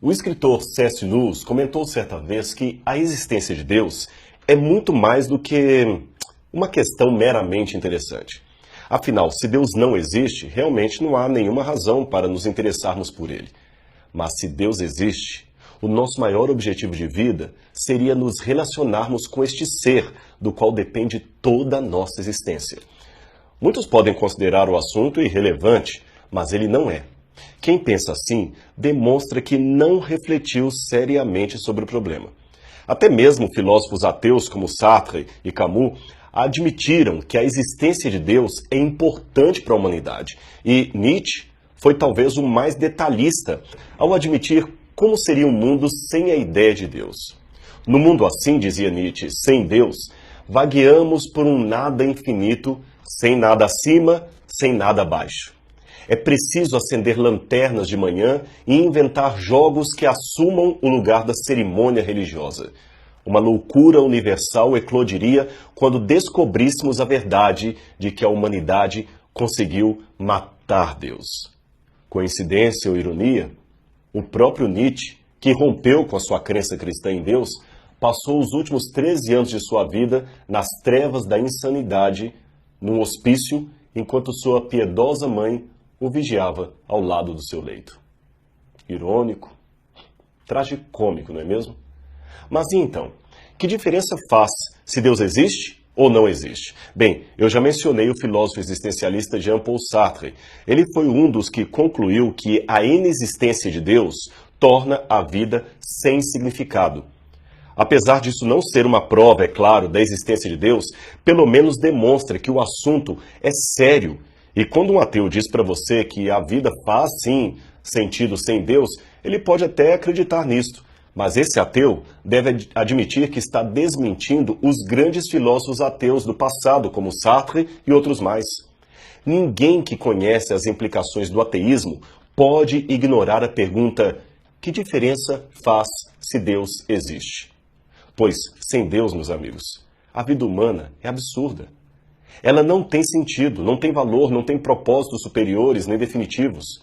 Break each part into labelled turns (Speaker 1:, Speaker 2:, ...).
Speaker 1: O escritor C.S. Lewis comentou certa vez que a existência de Deus é muito mais do que uma questão meramente interessante. Afinal, se Deus não existe, realmente não há nenhuma razão para nos interessarmos por ele. Mas se Deus existe, o nosso maior objetivo de vida seria nos relacionarmos com este ser do qual depende toda a nossa existência. Muitos podem considerar o assunto irrelevante, mas ele não é. Quem pensa assim demonstra que não refletiu seriamente sobre o problema. Até mesmo filósofos ateus como Sartre e Camus admitiram que a existência de Deus é importante para a humanidade. E Nietzsche foi talvez o mais detalhista ao admitir como seria um mundo sem a ideia de Deus. No mundo assim, dizia Nietzsche, sem Deus, vagueamos por um nada infinito, sem nada acima, sem nada abaixo. É preciso acender lanternas de manhã e inventar jogos que assumam o lugar da cerimônia religiosa. Uma loucura universal eclodiria quando descobríssemos a verdade de que a humanidade conseguiu matar Deus. Coincidência ou ironia? O próprio Nietzsche, que rompeu com a sua crença cristã em Deus, passou os últimos 13 anos de sua vida nas trevas da insanidade, num hospício, enquanto sua piedosa mãe o vigiava ao lado do seu leito. Irônico, tragicômico, não é mesmo? Mas e então, que diferença faz se Deus existe ou não existe? Bem, eu já mencionei o filósofo existencialista Jean-Paul Sartre. Ele foi um dos que concluiu que a inexistência de Deus torna a vida sem significado. Apesar disso não ser uma prova, é claro, da existência de Deus, pelo menos demonstra que o assunto é sério. E quando um ateu diz para você que a vida faz, sim, sentido sem Deus, ele pode até acreditar nisto. Mas esse ateu deve admitir que está desmentindo os grandes filósofos ateus do passado, como Sartre e outros mais. Ninguém que conhece as implicações do ateísmo pode ignorar a pergunta: que diferença faz se Deus existe? Pois, sem Deus, meus amigos, a vida humana é absurda. Ela não tem sentido, não tem valor, não tem propósitos superiores nem definitivos.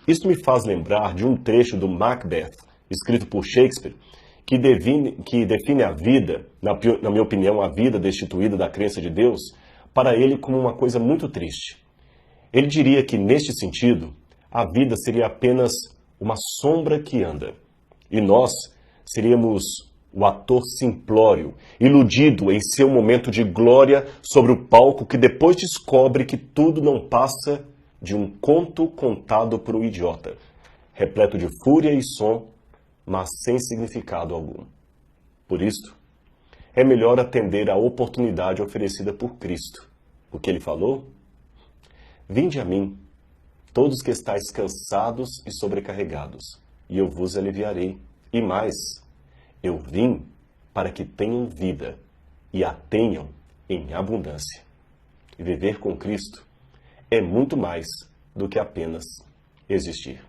Speaker 1: Isso me faz lembrar de um trecho do Macbeth, escrito por Shakespeare, que define a vida, na minha opinião, a vida destituída da crença de Deus, para ele como uma coisa muito triste. Ele diria que, neste sentido, a vida seria apenas uma sombra que anda, e nós seríamos o ator simplório, iludido em seu momento de glória sobre o palco, que depois descobre que tudo não passa de um conto contado por um idiota, repleto de fúria e som, mas sem significado algum. Por isto, é melhor atender à oportunidade oferecida por Cristo. O que ele falou? Vinde a mim, todos que estáis cansados e sobrecarregados, e eu vos aliviarei. E mais, eu vim para que tenham vida e a tenham em abundância. E viver com Cristo é muito mais do que apenas existir.